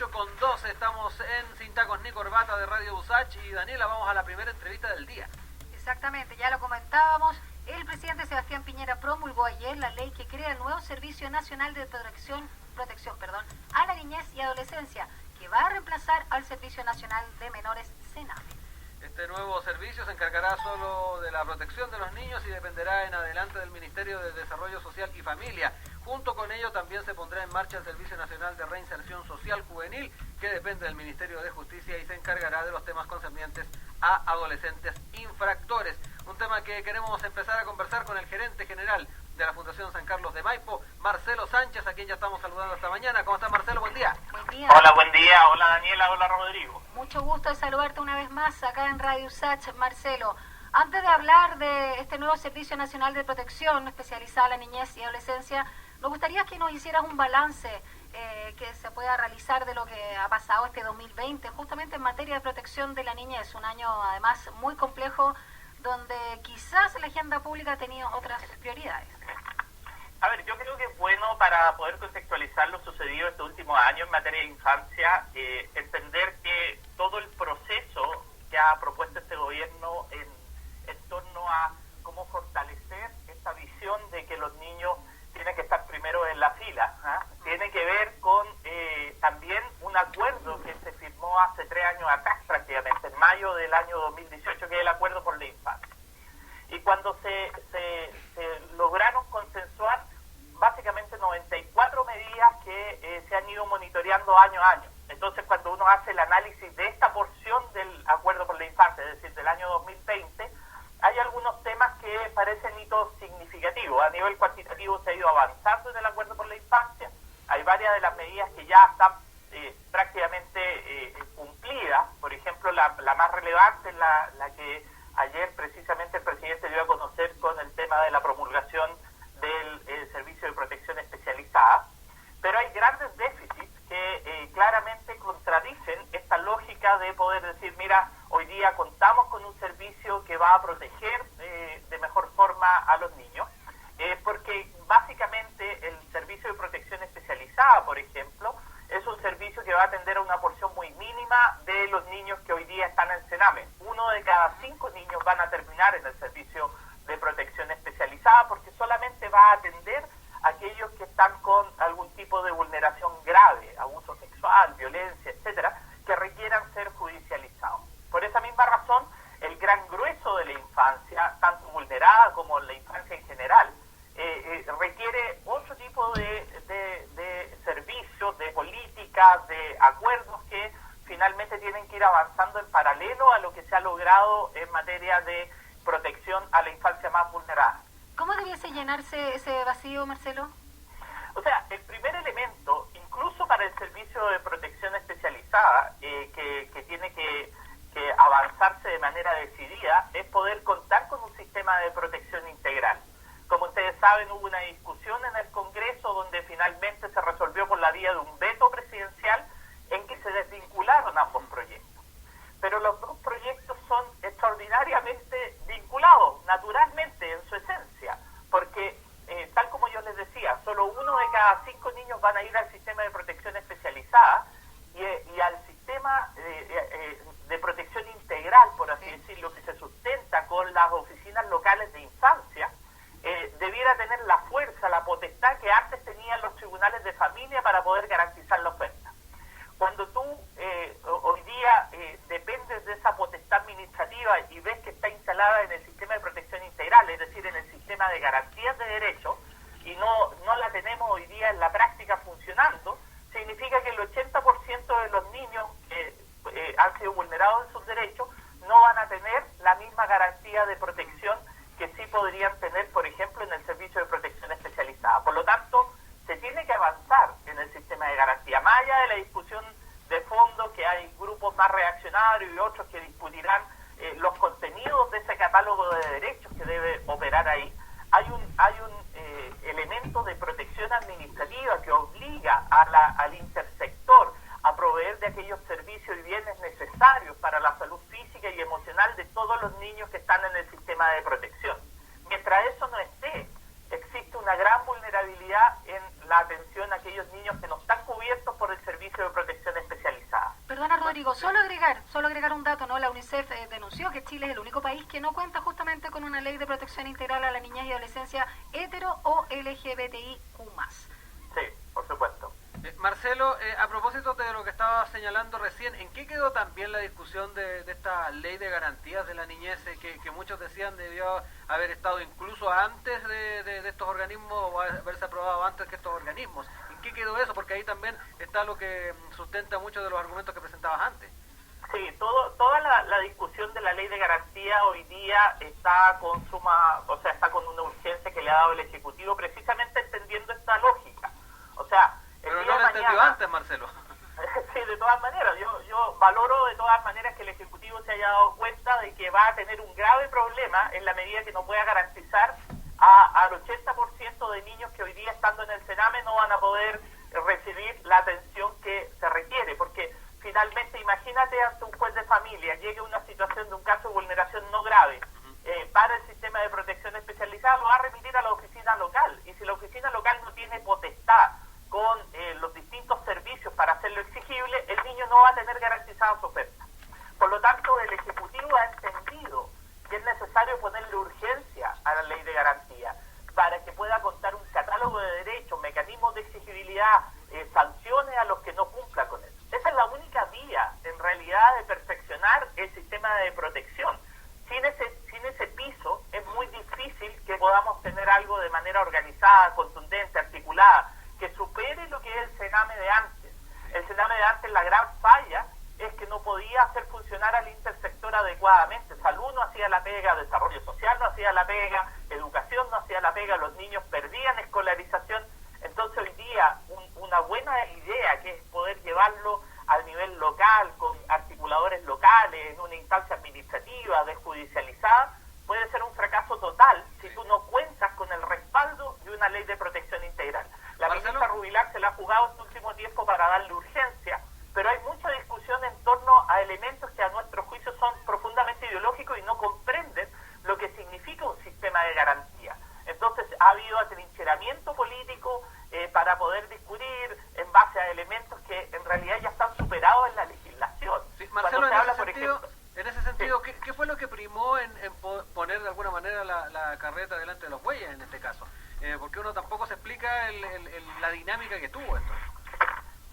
8:12, estamos en Sin Tacos ni Corbata de Radio USACH y Daniela, vamos a la primera entrevista del día. Exactamente, ya lo comentábamos, el presidente Sebastián Piñera promulgó ayer la ley que crea el nuevo Servicio Nacional de Protección a la Niñez y Adolescencia, que va a reemplazar al Servicio Nacional de Menores SENAME. Este nuevo servicio se encargará solo de la protección de los niños y dependerá en adelante del Ministerio de Desarrollo Social y Familia. Junto con ello también se pondrá en marcha el Servicio Nacional de Reinserción Social Juvenil, que depende del Ministerio de Justicia y se encargará de los temas concernientes a adolescentes infractores. Un tema que queremos empezar a conversar con el gerente general de la Fundación San Carlos de Maipo, Marcelo Sánchez, a quien ya estamos saludando esta mañana. ¿Cómo estás, Marcelo? Buen día. Buen día. Hola, buen día. Hola, Daniela. Hola, Rodrigo. Mucho gusto de saludarte una vez más acá en Radio USACH, Marcelo. Antes de hablar de este nuevo Servicio Nacional de Protección especializada a la niñez y adolescencia, nos gustaría que nos hicieras un balance que se pueda realizar de lo que ha pasado este 2020, justamente en materia de protección de la niñez, un año además muy complejo, donde quizás la agenda pública ha tenido otras prioridades. A ver, yo creo que es bueno para poder contextualizar lo sucedido este último año en materia de infancia, entender que todo el proceso que ha propuesto este gobierno en torno a cómo fortalecer esta visión de que los niños tienen que estar primero en la fila, tiene que ver con también un acuerdo que se firmó hace 3 años atrás prácticamente, en mayo del año 2018, que es el Acuerdo por la Infancia. Y cuando se lograron consensuar básicamente 94 medidas que se han ido monitoreando año a año. Entonces, cuando uno hace el análisis de esta porción del Acuerdo por la Infancia, es decir, del año 2020, hay algunos temas que parecen hitos significativos. A nivel cuantitativo se ha ido avanzando en el Acuerdo por la Infancia. Hay varias de las medidas que ya están prácticamente cumplidas. Por ejemplo, la más relevante es la que ayer precisamente el presidente dio a conocer con el tema de la promulgación del Servicio de Protección Especializada. Pero hay grandes déficits que claramente contradicen esta lógica de poder decir, mira, hoy día contamos con un servicio que va a proteger de mejor forma a los niños, porque básicamente el Servicio de Protección Especializada, por ejemplo, es un servicio que va a atender a una porción muy mínima de los niños que hoy día están en SENAME. 1 de cada 5 niños van a terminar en el Servicio de Protección Especializada porque solamente va a atender a aquellos que están con algún tipo de vulneración grave, abuso sexual, violencia, etcétera, que requieran ser judicializados. Por esa misma razón, el gran grueso de la infancia, tanto vulnerada como la infancia en general, requiere otro tipo de servicios, de políticas, de acuerdos que finalmente tienen que ir avanzando en paralelo a lo que se ha logrado en materia de protección a la infancia más vulnerada. ¿Cómo debiese llenarse ese vacío, Marcelo? O sea, el primer elemento, incluso para el Servicio de Protección Especializada, que tiene que avanzarse de manera decidida, es poder contar con un sistema de protección integral. Como ustedes saben, hubo una discusión en el Congreso donde finalmente se resolvió por la vía de un veto presidencial en que se desvincularon ambos proyectos. Pero los dos proyectos son extraordinariamente vinculados, naturalmente, en su esencia, porque, tal como yo les decía, solo 1 de cada 5 niños van a ir al sistema de protección especializada y al sistema de protección integral, por así decirlo, que se sustenta con las oficinas locales de infancia, debiera tener la fuerza, la potestad que antes tenían los tribunales de familia para poder garantizar la oferta. Cuando tú hoy día dependes de esa potestad administrativa y ves que está instalada en el sistema de protección integral, es decir, en el sistema de garantías de derechos, y no la tenemos hoy día en la práctica funcionando, significa que el 80% de los niños que han sido vulnerados en sus derechos no van a tener la misma garantía de protección que sí podrían tener, por ejemplo, en el Servicio de Protección Especializada. Por lo tanto, se tiene que avanzar en el sistema de garantía. Más allá de la discusión de fondo, que hay grupos más reaccionarios y otros que discutirán los contenidos de ese catálogo de derechos que debe operar ahí, hay un elemento de protección administrativa que obliga al intersector a proveer de aquellos servicios y bienes necesarios para la salud física y emocional de todos los niños que están en el sistema de protección. Mientras eso no esté, existe una gran vulnerabilidad en la atención a aquellos niños que no están cubiertos por el Servicio de Protección Especial. Rodrigo, solo agregar un dato, ¿no? La UNICEF denunció que Chile es el único país que no cuenta justamente con una ley de protección integral a la niñez y adolescencia hetero o LGBTIQ+. Sí, por supuesto. Marcelo, a propósito de lo que estaba señalando recién, ¿en qué quedó también la discusión de esta ley de garantías de la niñez que muchos decían debió haber estado incluso antes de estos organismos o haberse aprobado antes que estos organismos? ¿En qué quedó eso? Porque ahí también está lo que sustenta muchos de los argumentos que presentabas antes. Sí, toda la discusión de la ley de garantía hoy día está con está con una urgencia que le ha dado el Ejecutivo, precisamente entendiendo esta lógica. O sea, pero no lo entendió antes, Marcelo. Sí, de todas maneras, yo valoro de todas maneras que el Ejecutivo se haya dado cuenta de que va a tener un grave problema en la medida que no pueda garantizar al 80% de niños que hoy día estando en el Sename no van a poder recibir la atención que se requiere, porque finalmente imagínate ante un juez de familia llegue una situación de un caso de vulneración no grave, para el sistema de protección especializada lo va a remitir a la oficina local, y si la oficina local no tiene potestad con los distintos servicios para hacerlo exigible, el niño no va a tener garantizada su oferta. Por lo tanto, el Ejecutivo ha entendido que es necesario ponerle urgencia a la ley de garantía para que pueda contar un catálogo de derechos, mecanismos de exigibilidad, sanciones a los que no cumplan con eso. Esa es la única vía, en realidad, de perfeccionar el sistema de protección. Sin ese piso, es muy difícil que podamos tener algo de manera organizada, contundente, articulada, que supere lo que es el Sename de antes. El Sename de antes, la gran falla es que no podía hacer funcionar al intersector adecuadamente. Salud no hacía la pega, desarrollo social no hacía la pega, educación no hacía la pega, los niños perdían escolarización. Entonces hoy día una buena idea que es poder llevarlo al nivel local, con articuladores locales, en una instancia administrativa, desjudicializada, puede ser un fracaso total si tú no cuentas con el respaldo de una ley de protección integral. La ministra Rubilar se la ha jugado este último tiempo para darle urgencia, pero hay mucha discusión en torno a elementos que a nuestro juicio son profundamente ideológicos y no comprenden lo que significa un sistema de garantía. Entonces ha habido atrincheramiento político para poder discutir en base a elementos que en realidad ya están superados en la legislación. Sí, Marcelo, en ese sentido, sí. ¿Qué fue lo que primó en poner de alguna manera la carreta delante de los bueyes en este caso? Porque uno tampoco se explica la dinámica que tuvo esto.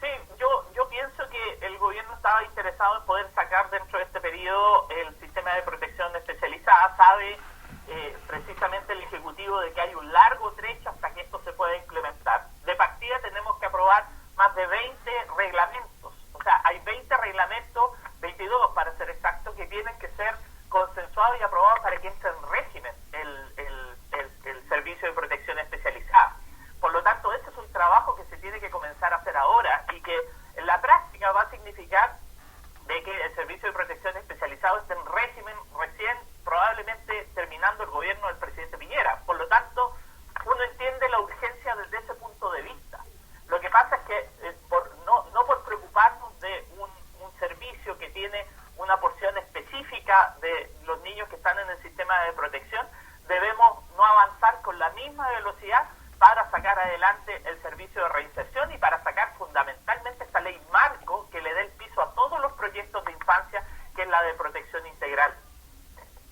Sí, yo pienso que el gobierno estaba interesado en poder sacar dentro de este periodo el sistema de protección especializada. Sabe precisamente el Ejecutivo de que hay un largo trecho hasta que esto se pueda implementar. De partida tenemos que aprobar más de 20 reglamentos. O sea, hay 20 reglamentos, 22 para ser exacto, que tienen que ser consensuados y aprobados para que entre en régimen el servicio de protección especializada. Por lo tanto, ese es un trabajo que se tiene que comenzar a hacer ahora y que en la práctica va a significar de que el servicio de protección especializado esté en régimen recién, probablemente terminando el gobierno del presidente Piñera. Por lo tanto, uno entiende la urgencia desde ese punto de vista. Lo que pasa es que no por preocuparnos de un servicio que tiene una porción específica de los niños que están en el sistema de protección, debemos no avanzar con la misma velocidad para sacar adelante el servicio de reinserción y para sacar fundamentalmente esta ley marco que le dé el piso a todos los proyectos de infancia, que es la de protección integral.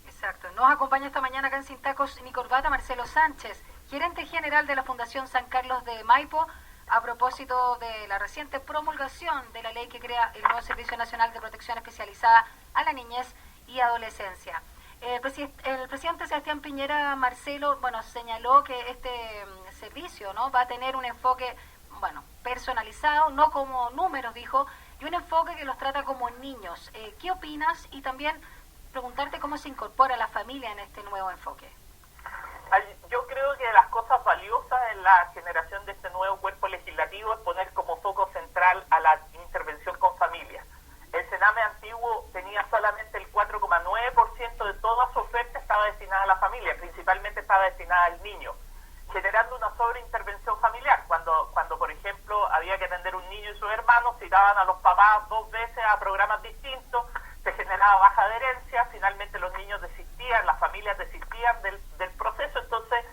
Exacto. Nos acompaña esta mañana acá en Sin Tacos ni Corbata Marcelo Sánchez, gerente general de la Fundación San Carlos de Maipo, a propósito de la reciente promulgación de la ley que crea el nuevo Servicio Nacional de Protección Especializada a la Niñez y Adolescencia. El presidente Sebastián Piñera, Marcelo, señaló que este servicio, ¿no?, va a tener un enfoque, personalizado, no como números, dijo, y un enfoque que los trata como niños. ¿Qué opinas? Y también preguntarte cómo se incorpora la familia en este nuevo enfoque. Yo creo que de las cosas valiosas en la generación de este nuevo cuerpo legislativo es poner como foco central a la intervención con familias. El Sename antiguo tenía solamente el 4,9% de toda su oferta estaba destinada a la familia, principalmente estaba destinada al niño, generando una sobreintervención familiar. Cuando por ejemplo, había que atender un niño y sus hermanos, citaban a los papás 2 veces a programas distintos, se generaba baja de herencia, finalmente los niños desistían, las familias desistían del proceso. Entonces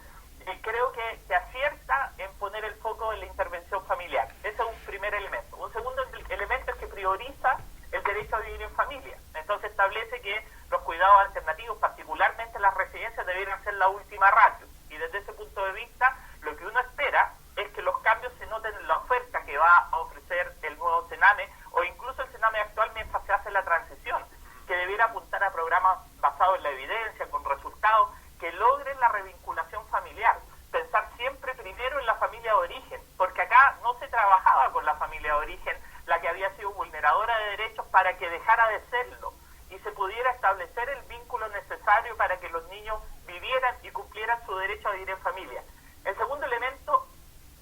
creo que acierta en poner el foco en la intervención familiar. Ese es un primer elemento. Un segundo elemento es que prioriza el derecho a vivir en familia. Entonces establece que los cuidados alternativos, particularmente las residencias, debieran ser la última ratio. Y desde ese punto de vista, lo que uno espera es que los cambios se noten en la oferta que va a ofrecer el nuevo Sename, o incluso el Sename actual mientras se hace la transición, que debiera apuntar a programas basados en la evidencia, con resultados que logren la revinculación familiar. Pensar siempre primero en la familia de origen, porque acá no se trabajaba con la familia de origen, la que había sido vulneradora de derechos, para que dejara de serlo y se pudiera establecer el vínculo necesario para que los niños vivieran y cumplieran su derecho a vivir en familia. El segundo elemento,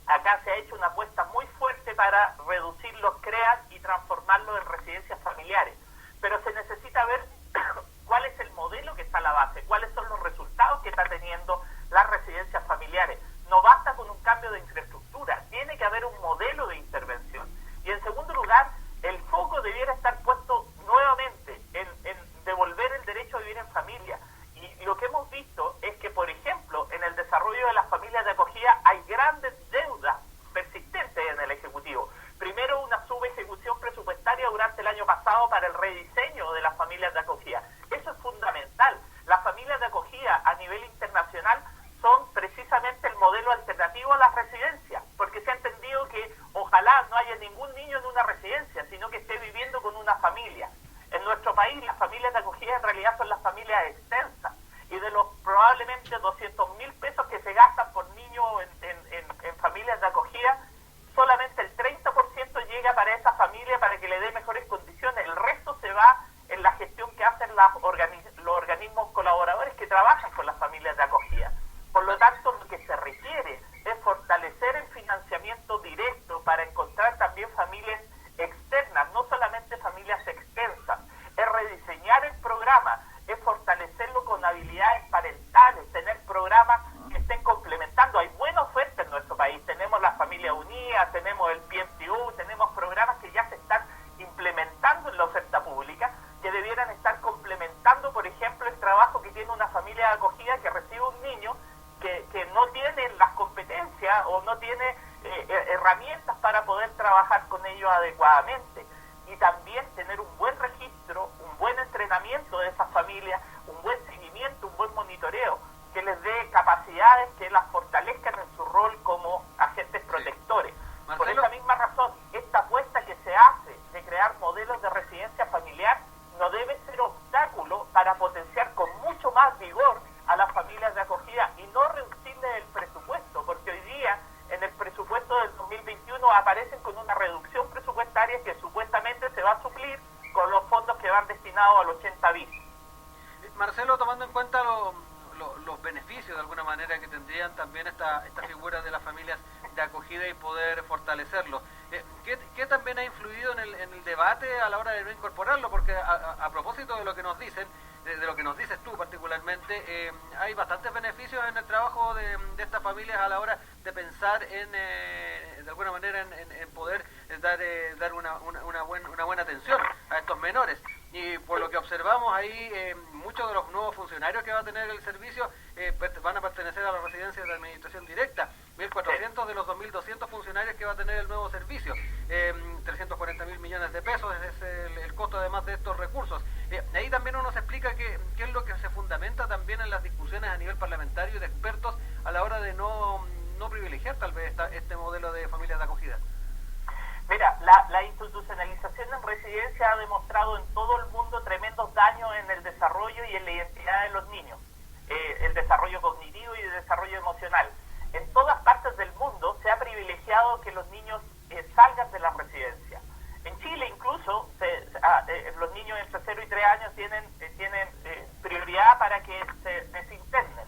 acá se ha hecho una apuesta muy fuerte para reducir los CREAS y transformarlos en residencias familiares, pero se necesita ver cuál es el modelo que está a la base, cuáles son los resultados que está teniendo las residencias familiares. No basta con un cambio de infraestructura, tiene que haber un modelo de intervención. Y en segundo lugar, el foco debiera estar puesto nuevamente en devolver el derecho a vivir en familia. Y lo que hemos visto es que, por ejemplo, en el desarrollo de las familias de acogida hay grandes deudas persistentes en el Ejecutivo. Primero, una subejecución presupuestaria durante el año pasado para el rediseño de las familias de acogida. Eso es fundamental. Las familias de acogida a nivel internacional son precisamente el modelo alternativo a las residencias, porque se ha entendido que ojalá no haya ningún niño en una residencia, sino que esté viviendo con una familia. En nuestro país, las familias de acogida en realidad son las familias extensas, y de los probablemente 200.000 pesos que se gastan por niño en familias de acogida, solamente el 30% llega para esa familia para que le dé mejores condiciones. El resto se va en la gestión que hacen los organismos colaboradores que trabajan con las familias de acogida. Por lo tanto, lo que se requiere es fortalecer el financiamiento directo para encontrar también familias externas, no solamente familias extensas. Es rediseñar el programa, es fortalecerlo con habilidades parentales, tener programas que estén complementando. Hay buena oferta en nuestro país, tenemos la Familia Unida, tenemos el PMTU, tenemos programas que ya se están implementando en la oferta pública, que debieran estar complementando, por ejemplo, el trabajo que tiene una familia de acogida que recibe un niño que no tiene las competencias o no tiene herramientas para poder trabajar con ellos adecuadamente. Y también tener un buen registro, un buen entrenamiento de esas familias, un buen seguimiento, un buen monitoreo, que les dé capacidades que las fortalezcan en su rol como agentes protectores. Sí. Por esa misma razón, esta apuesta que se hace de crear modelos de residencia familiar no debe ser obstáculo para potenciar con mucho más vigor a las familias de acogida y no reducirle el presupuesto, porque hoy día en el presupuesto del 2021 aparecen con una reducción presupuestaria que supuestamente se va a suplir con los fondos que van destinados al 80 bis. Marcelo, tomando en cuenta los beneficios de alguna manera que tendrían también esta figura de las familias de acogida y poder fortalecerlo, ¿qué también ha influido en el debate a la hora de no incorporarlo? Porque a propósito de lo que nos dicen, de lo que nos dices tú particularmente, hay bastantes beneficios en el trabajo de estas familias a la hora de pensar de alguna manera en poder dar una buena atención a estos menores. Y por lo que observamos ahí, muchos de los nuevos funcionarios que va a tener el servicio van a pertenecer a las residencias de administración directa. 1.400 de los 2.200 funcionarios que va a tener el nuevo servicio. 340.000 millones de pesos es el costo además de estos recursos. Ahí también uno se explica qué es lo que se fundamenta también en las discusiones a nivel parlamentario y de expertos a la hora de no privilegiar tal vez este modelo de familias de acogida. Mira, la institucionalización en residencia ha demostrado en todo el mundo tremendos daños en el desarrollo y en la identidad de los niños, el desarrollo cognitivo y el desarrollo emocional. En todas partes del mundo se ha privilegiado que los niños salgan de la residencia. En Chile incluso los niños entre 0 y 3 años tienen prioridad para que se desinternen,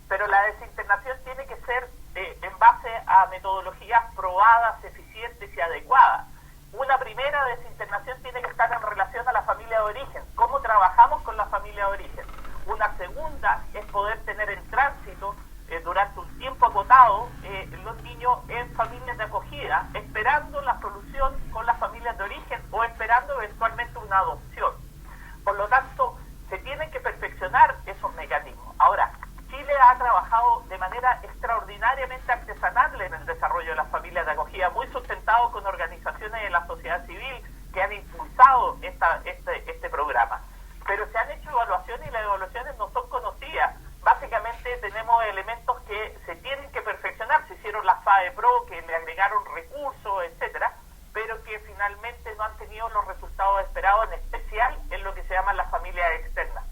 pero la desinternación tiene que ser en base a metodologías probadas, eficientes y adecuadas. Una primera desinternación tiene que estar en relación a la familia de origen, cómo trabajamos con la familia de origen. Una segunda es poder tener en tránsito durante un tiempo acotado los niños en familias de acogida, esperando la solución con las familias de origen o esperando eventualmente una adopción. Por lo tanto, se tienen que perfeccionar esos mecanismos. Ahora, Chile ha trabajado de manera extraordinariamente artesanal en el desarrollo de las familias de acogida, muy sustentado con organizaciones de la sociedad civil que han impulsado este programa. Pero se han hecho evaluaciones y las evaluaciones no son conocidas. Básicamente tenemos elementos que se tienen que perfeccionar. Se hicieron las FAEPRO, que le agregaron recursos, etcétera, pero que finalmente no han tenido los resultados esperados, en especial en lo que se llaman las familias externas.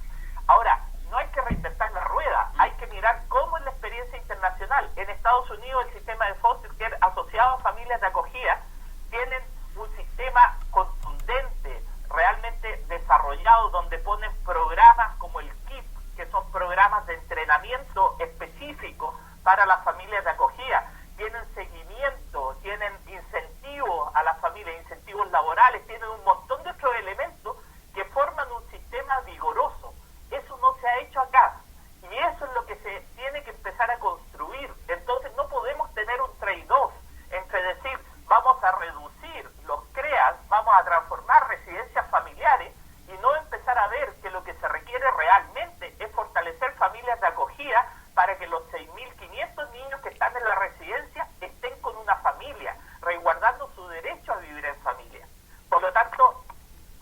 Ahora, no hay que reinventar la rueda, hay que mirar cómo es la experiencia internacional. En Estados Unidos el sistema de foster care asociado a familias de acogida tienen un sistema contundente, realmente desarrollado, donde ponen programas como el KIP, que son programas de entrenamiento específicos para las familias de acogida. Tienen seguimiento, tienen incentivos a las familias, incentivos laborales, tienen un montón de otros elementos que forman un sistema vigoroso. Eso no se ha hecho acá y eso es lo que se tiene que empezar a construir. Entonces no podemos tener un trade-off entre decir vamos a reducir los CREAS, vamos a transformar residencias familiares y no empezar a ver que lo que se requiere realmente es fortalecer familias de acogida para que los 6.500 niños que están en la residencia estén con una familia, resguardando su derecho a vivir en familia. Por lo tanto,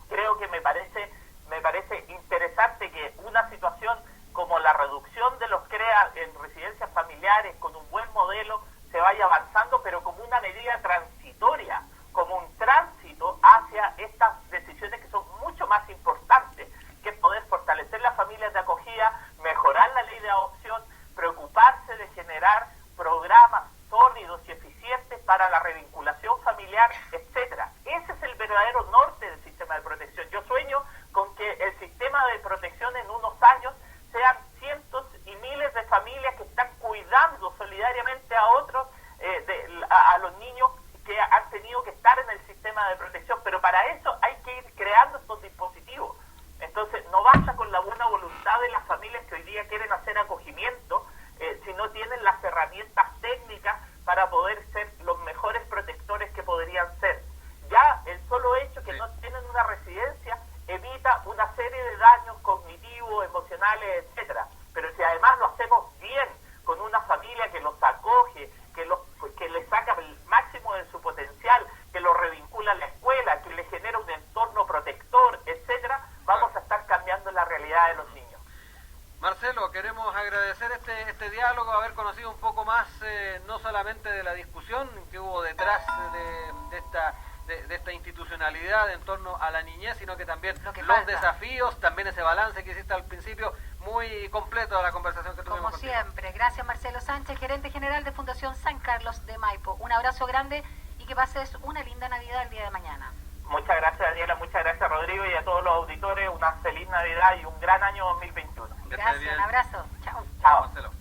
creo que me parece interesante que una situación como la reducción de los CREA en residencias familiares con un buen modelo se vaya avanzando, pero como una medida transitoria, como un tránsito hacia estas decisiones que son mucho más importantes, que es poder fortalecer las familias de acogida, mejorar la ley de adopción, preocuparse de generar programas sólidos y eficientes para la revinculación familiar, etcétera. Ese es el verdadero norte del sistema de protección. Yo sueño con que el sistema de protección en unos años sean cientos y miles de familias que están cuidando solidariamente a otros, a los niños que han tenido que estar en el sistema de protección, pero para eso hay que ir creando estos dispositivos. Entonces no basta con la buena voluntad de las familias que hoy día quieren hacer acogimiento, si no tienen las herramientas técnicas para poder ser los mejores protectores que podrían ser. Ya el solo hecho que no tienen una residencia evita una serie de daños cognitivos, emocionales, etcétera. Pero si además lo hacemos bien, con una familia que los acoge, que les saca el máximo de su potencial, que los revincula a la escuela, que les genera un entorno protector, etcétera, vamos a estar cambiando la realidad de los niños. Marcelo, queremos agradecer este diálogo, haber conocido un poco más, no solamente de la discusión que hubo detrás de esta institucionalidad en torno a la niñez, sino que también los desafíos, también ese balance que hiciste al principio, muy completo de la conversación que tuvimos. Como siempre, gracias Marcelo Sánchez, gerente general de Fundación San Carlos de Maipo. Un abrazo grande y que pases una linda Navidad el día de mañana. Muchas gracias Daniela, muchas gracias Rodrigo y a todos los auditores, una feliz Navidad y un gran año 2021. Gracias, un abrazo. Chao. Chao. Marcelo.